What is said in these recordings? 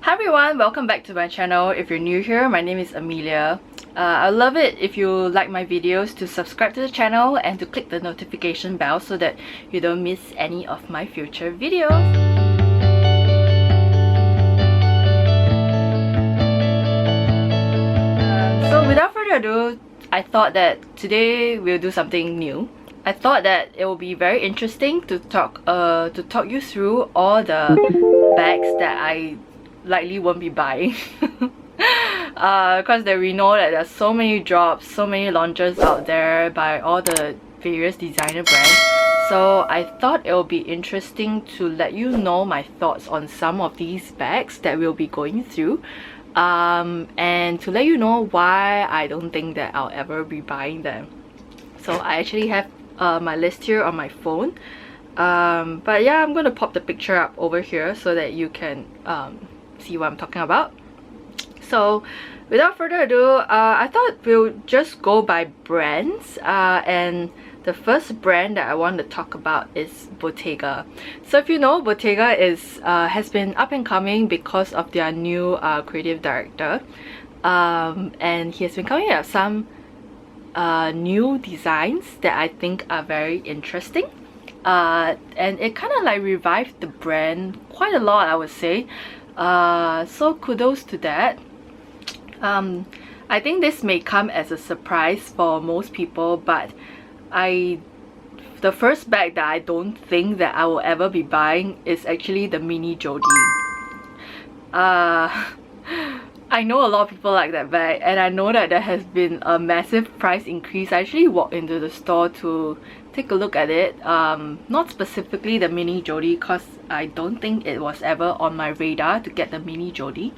Hi everyone, welcome back to my channel. If you're new here, my name is Amelia. I'd love it if you like my videos to subscribe to the channel and to click the notification bell so that you don't miss any of my future videos. So without further ado, I thought that today we'll do something new. I thought that it will be very interesting to talk you through all the bags that I likely won't be buying. Because we know that there's so many drops, so many launches out there by all the various designer brands. So I thought it will be interesting to let you know my thoughts on some of these bags that we'll be going through. And to let you know why I don't think that I'll ever be buying them. So I actually have my list here on my phone. But yeah, I'm gonna pop the picture up over here so that you can see what I'm talking about. So without further ado, I thought we'll just go by brands, and the first brand that I want to talk about is Bottega. So if you know, Bottega has been up and coming because of their new creative director, and he has been coming up with some new designs that I think are very interesting. And it kind of like revived the brand quite a lot, I would say. So kudos to that. I think this may come as a surprise for most people, but the first bag that I don't think that I will ever be buying is actually the mini Jodie. I know a lot of people like that bag, and I know that there has been a massive price increase. I actually walked into the store to take a look at it, not specifically the mini Jodie, because I don't think it was ever on my radar to get the mini Jodie,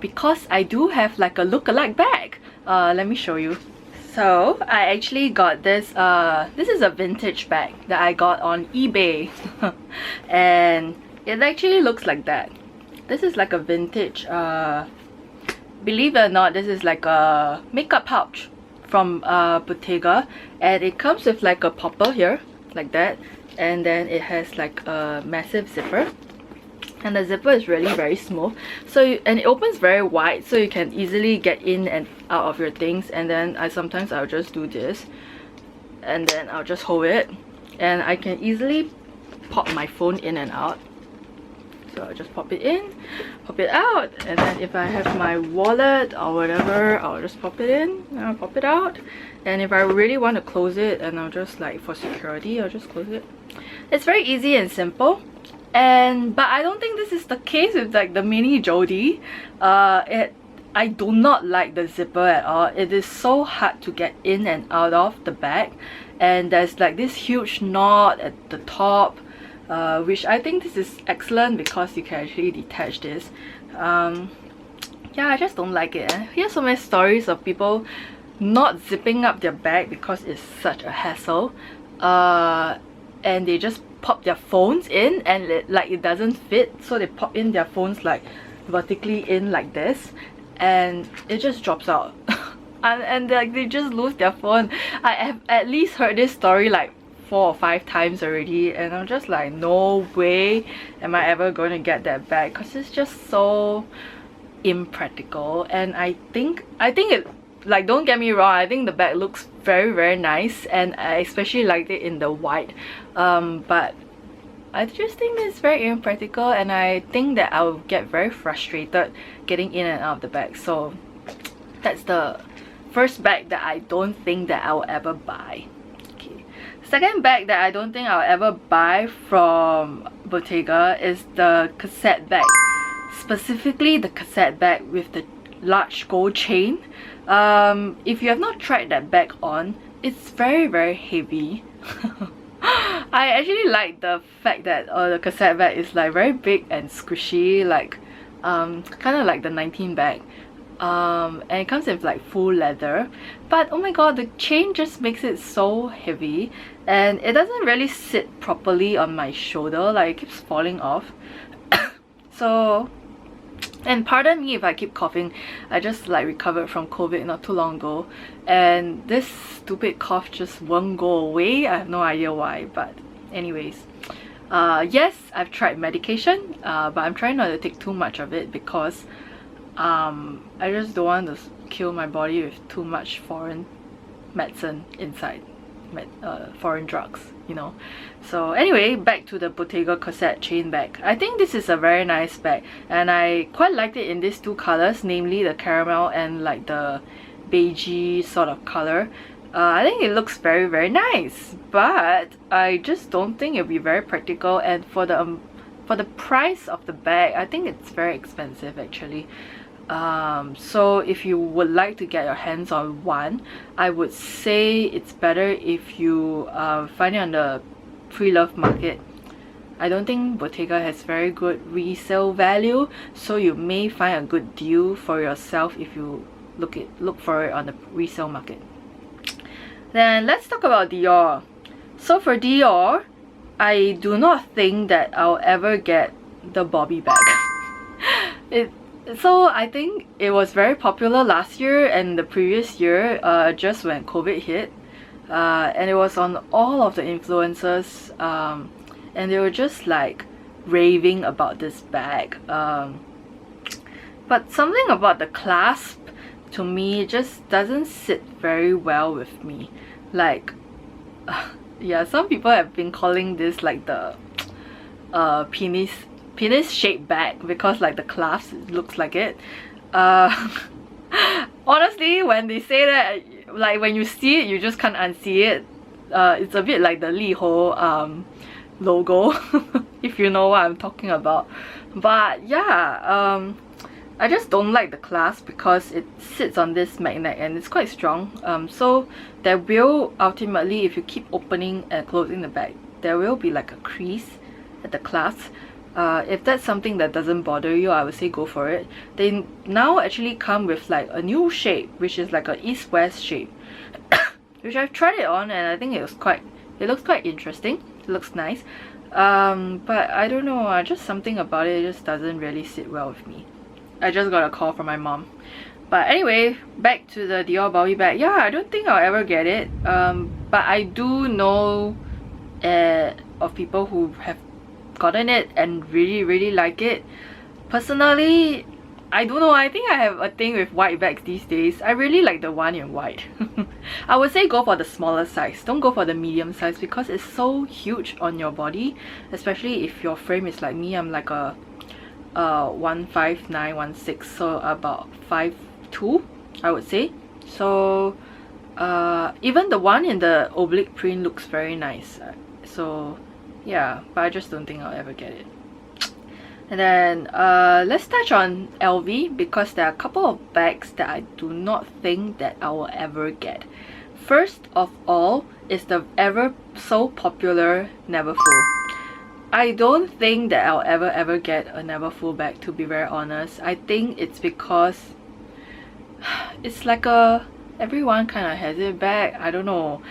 because I do have like a look-alike bag. Let me show you. So I actually got this. This is a vintage bag that I got on eBay and it actually looks like that. This is like a vintage, believe it or not, this is like a makeup pouch from Bottega, and it comes with like a popper here like that, and then it has like a massive zipper, and the zipper is really very smooth, so and it opens very wide, so you can easily get in and out of your things. And then sometimes I'll just do this, and then I'll just hold it, and I can easily pop my phone in and out. So I'll just pop it in, pop it out, and then if I have my wallet or whatever, I'll just pop it in and I'll pop it out. And if I really want to close it, and I'll just like for security, I'll just close it. It's very easy and simple. But I don't think this is the case with like the mini Jodie. I do not like the zipper at all. It is so hard to get in and out of the bag, and there's like this huge knot at the top. Which I think this is excellent because you can actually detach this. Yeah, I just don't like it. I hear so many stories of people not zipping up their bag because it's such a hassle, and they just pop their phones in and it doesn't fit, so they pop in their phones like vertically in like this, and it just drops out. and like they just lose their phone. I have at least heard this story like 4 or 5 times already, and I'm just like, no way am I ever going to get that bag, because it's just so impractical. And I think it, like, don't get me wrong, I think the bag looks very nice, and I especially liked it in the white, but I just think it's very impractical, and I think that I'll get very frustrated getting in and out of the bag. So that's the first bag that I don't think that I'll ever buy. Second bag that I don't think I'll ever buy from Bottega is the Cassette Bag. Specifically the Cassette Bag with the large gold chain. If you have not tried that bag on, it's very heavy. I actually like the fact that the Cassette Bag is like very big and squishy, like kind of like the 19 bag. And it comes with like full leather, but oh my god, the chain just makes it so heavy, and it doesn't really sit properly on my shoulder, like it keeps falling off. So, and pardon me if I keep coughing, I just like recovered from COVID not too long ago, and this stupid cough just won't go away. I have no idea why, but anyways, Yes, I've tried medication, but I'm trying not to take too much of it because I just don't want to kill my body with too much foreign medicine inside, foreign drugs, you know. So anyway, back to the Bottega Cassette chain bag. I think this is a very nice bag, and I quite liked it in these two colors, namely the caramel and like the beigey sort of color. I think it looks very nice, but I just don't think it'll be very practical, and for the price of the bag, I think it's very expensive actually. So if you would like to get your hands on one, I would say it's better if you find it on the pre-loved market. I don't think Bottega has very good resale value, so you may find a good deal for yourself if you look for it on the resale market. Then let's talk about Dior. So for Dior, I do not think that I'll ever get the Bobby bag. So I think it was very popular last year and the previous year, just when COVID hit, and it was on all of the influencers, and they were just like raving about this bag. But something about the clasp, to me, just doesn't sit very well with me. Like, yeah, some people have been calling this like the penis shaped bag because like the clasp looks like it. Honestly, when they say that, like when you see it, you just can't unsee it. It's a bit like the Liho logo, if you know what I'm talking about. But yeah, I just don't like the clasp because it sits on this magnet and it's quite strong. So there will ultimately, if you keep opening and closing the bag, there will be like a crease at the clasp. If that's something that doesn't bother you, I would say go for it. They now actually come with like a new shape, which is like a east-west shape, which I've tried it on and I think it looks quite interesting. It looks nice. But I don't know, just something about it just doesn't really sit well with me. I just got a call from my mom. But anyway, back to the Dior Bobby bag. Yeah, I don't think I'll ever get it. But I do know of people who have gotten it and really like it. Personally, I don't know, I think I have a thing with white bags these days. I really like the one in white. I would say go for the smaller size. Don't go for the medium size because it's so huge on your body, especially if your frame is like me. I'm like a 159, 16, so about 5'2", I would say. So even the one in the oblique print looks very nice. So yeah, but I just don't think I'll ever get it. And then let's touch on LV, because there are a couple of bags that I do not think that I will ever get. First of all is the ever so popular Neverfull. I don't think that I'll ever get a Neverfull bag, to be very honest. I think it's because it's like everyone kind of has it bag. I don't know.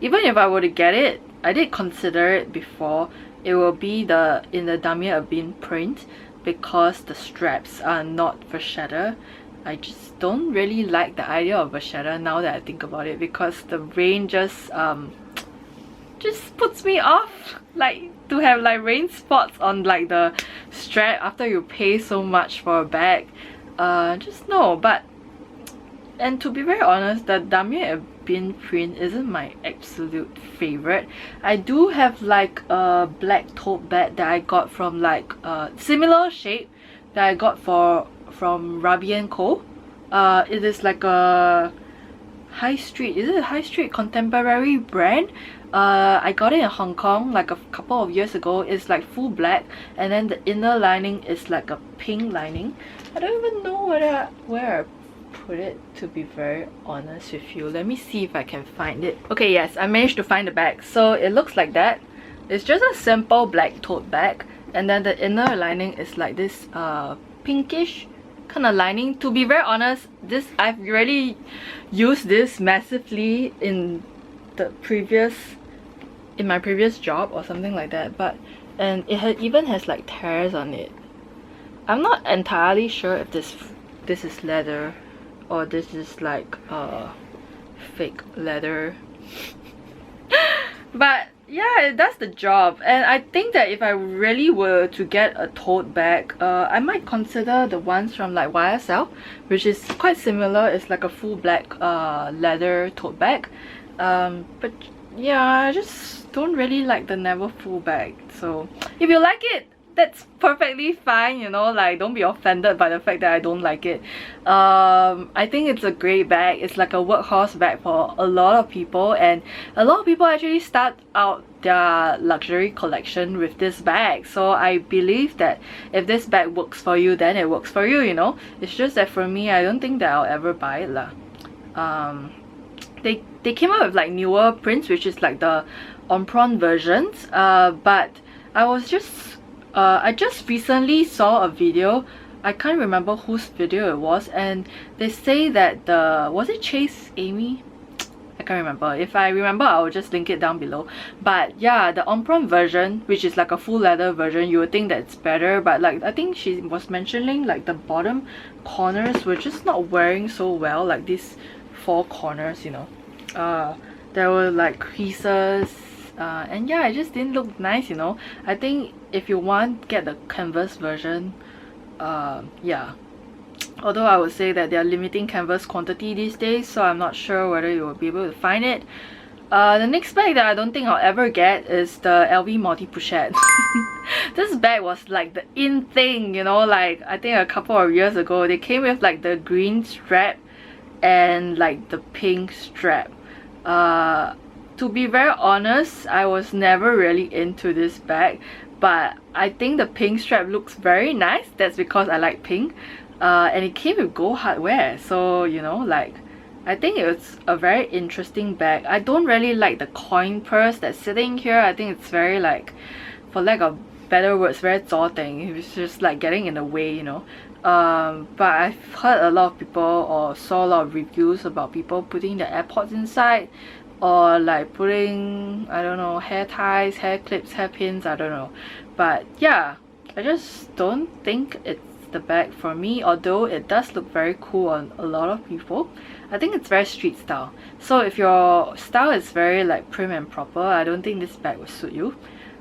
Even if I were to get it, I did consider it before. It will be in the Damier Ebene print because the straps are not vachetta. I just don't really like the idea of vachetta now that I think about it, because the rain just puts me off. Like, to have like rain spots on like the strap after you pay so much for a bag, just no. But, and to be very honest, the Damier Ebene print isn't my absolute favorite. I do have like a black tote bag that I got from like similar shape that I got from Rabi & Co. It is like a high street, is it a high street contemporary brand? I got it in Hong Kong like a couple of years ago. It's like full black, and then the inner lining is like a pink lining. I don't even know where I put it, to be very honest with you. Let me see if I can find it. Okay, yes, I managed to find the bag. So it looks like that. It's just a simple black tote bag, and then the inner lining is like this pinkish kind of lining. To be very honest, I've already used this massively in my previous job or something like that, and it even has like tears on it. I'm not entirely sure if this is leather or this is like fake leather. But yeah, it does the job. And I think that if I really were to get a tote bag, I might consider the ones from like YSL, which is quite similar. It's like a full black leather tote bag. But yeah, I just don't really like the Neverfull bag. So if you like it, that's perfectly fine, you know, like don't be offended by the fact that I don't like it. I think it's a great bag. It's like a workhorse bag for a lot of people, and a lot of people actually start out their luxury collection with this bag. So I believe that if this bag works for you, then it works for you, you know. It's just that for me, I don't think that I'll ever buy it lah. They came out with like newer prints, which is like the Omron versions, but I just recently saw a video. I can't remember whose video it was, and they say that was it Chase Amy? I can't remember. If I remember, I'll just link it down below. But yeah, the Omron version, which is like a full leather version, you would think that it's better, but like I think she was mentioning like the bottom corners were just not wearing so well, like these four corners, you know. There were like creases, and yeah, it just didn't look nice, you know. I think if you want, get the canvas version. Yeah, although I would say that they are limiting canvas quantity these days, so I'm not sure whether you will be able to find it. The next bag that I don't think I'll ever get is the LV Multi-Pochette. This bag was like the in thing, you know, like I think a couple of years ago they came with like the green strap and like the pink strap. To be very honest, I was never really into this bag, but I think the pink strap looks very nice. That's because I like pink, and it came with gold hardware, so you know, like I think it's a very interesting bag. I don't really like the coin purse that's sitting here. I think it's very like, for lack of better words, very daunting. It's just like getting in the way, you know. But I've heard a lot of people or saw a lot of reviews about people putting the AirPods inside, or like putting, I don't know, hair ties, hair clips, hair pins, I don't know. But yeah, I just don't think it's the bag for me, although it does look very cool on a lot of people. I think it's very street style, so if your style is very like prim and proper, I don't think this bag will suit you.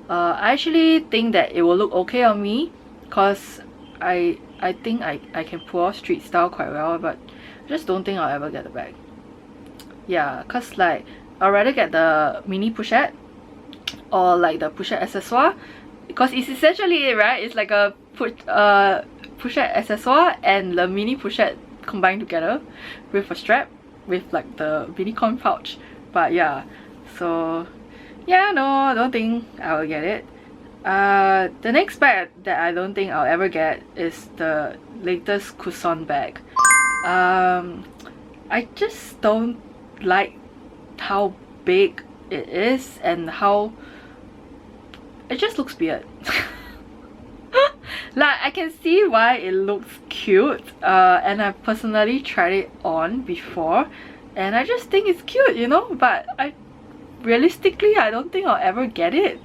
I actually think that it will look okay on me, because I think I can pull off street style quite well, but I just don't think I'll ever get the bag. Yeah, because like I'd rather get the mini pochette or like the pochette accessoire, because it's essentially it, right? It's like a pochette accessoire and the mini pochette combined together with a strap with like the mini coin pouch. But yeah, so yeah, no, I don't think I will get it. The next bag that I don't think I'll ever get is the latest Croissant bag. I just don't like how big it is and how it just looks weird. Like I can see why it looks cute, and I've personally tried it on before and I just think it's cute, you know, but realistically I don't think I'll ever get it.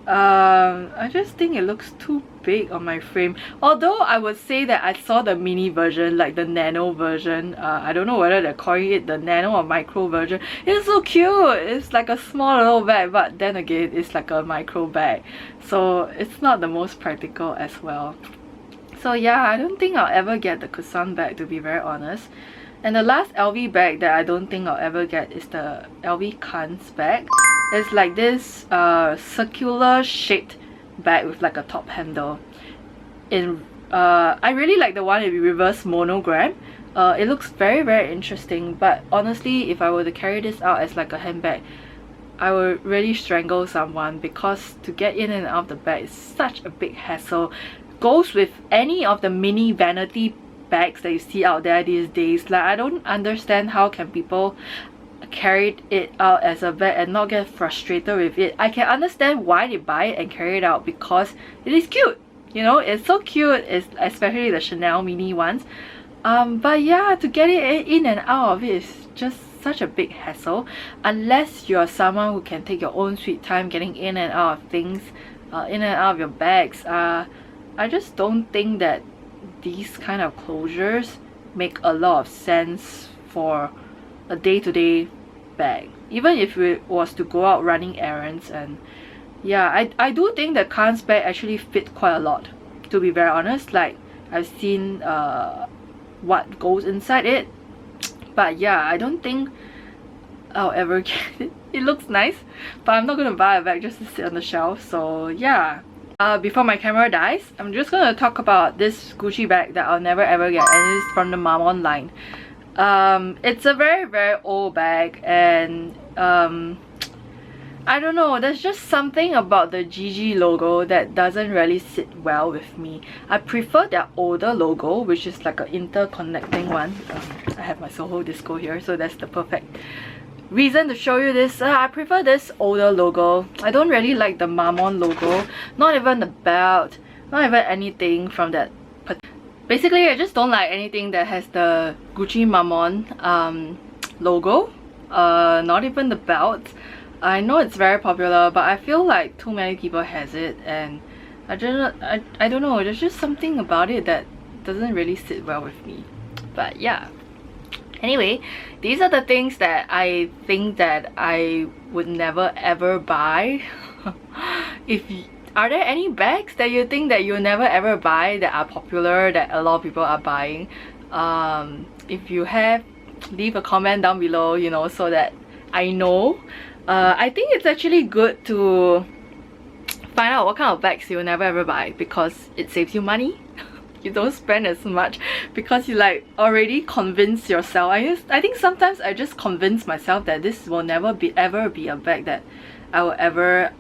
I just think it looks too big on my frame, although I would say that I saw the mini version, like the nano version. I don't know whether they're calling it the nano or micro version. It's so cute. It's like a small little bag, but then again it's like a micro bag, so it's not the most practical as well. So yeah, I don't think I'll ever get the Croissant bag, to be very honest. And the last LV bag that I don't think I'll ever get is the LV Cannes bag. It's like this circular shaped bag with like a top handle. I really like the one in reverse monogram. It looks very interesting, but honestly, if I were to carry this out as like a handbag, I would really strangle someone, because to get in and out of the bag is such a big hassle. Goes with any of the mini vanity bags that you see out there these days. Like I don't understand how can people carry it out as a bag and not get frustrated with it. I can understand why they buy it and carry it out, because it is cute, you know, it's so cute. It's especially the Chanel mini ones, but yeah, to get it in and out of it is just such a big hassle, unless you're someone who can take your own sweet time getting in and out of things, in and out of your bags. I just don't think that these kind of closures make a lot of sense for a day-to-day bag. even if it was to go out running errands. And yeah, I do think that NARS bag actually fit quite a lot, to be very honest. Like, I've seen what goes inside it, but yeah, I don't think I'll ever get it. It looks nice, but I'm not gonna buy a bag just to sit on the shelf. So yeah, before my camera dies, I'm just gonna talk about this Gucci bag that I'll never ever get, and it's from the Marmont line. It's a very old bag, and I don't know, there's just something about the GG logo that doesn't really sit well with me. I prefer their older logo, which is like an interconnecting one. I have my Soho Disco here, so that's the perfect reason to show you this. I prefer this older logo. I don't really like the Marmont logo, not even the belt, not even anything from that. Basically, I just don't like anything that has the Gucci Marmont logo, not even the belt. I know it's very popular, but I feel like too many people has it, and I don't know, there's just something about it that doesn't really sit well with me. But yeah, anyway, these are the things that I think that I would never ever buy. Are there any bags that you think that you'll never ever buy that are popular, that a lot of people are buying? If you have, leave a comment down below, you know, so that I know. I think it's actually good to find out what kind of bags you'll never ever buy, because it saves you money. You don't spend as much because you like already convince yourself. I think sometimes I just convince myself that this will never ever be a bag that I will ever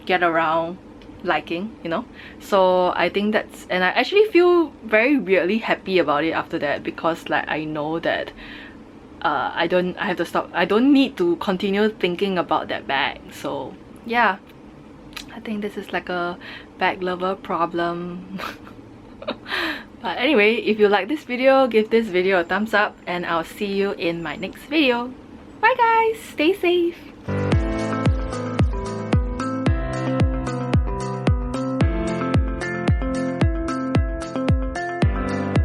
get around liking, you know. So I think that's, and I actually feel very weirdly happy about it after that, because like I know that I have to stop. I don't need to continue thinking about that bag. So yeah, I think this is like a bag lover problem. But anyway, if you like this video, give this video a thumbs up, and I'll see you in my next video. Bye guys, stay safe.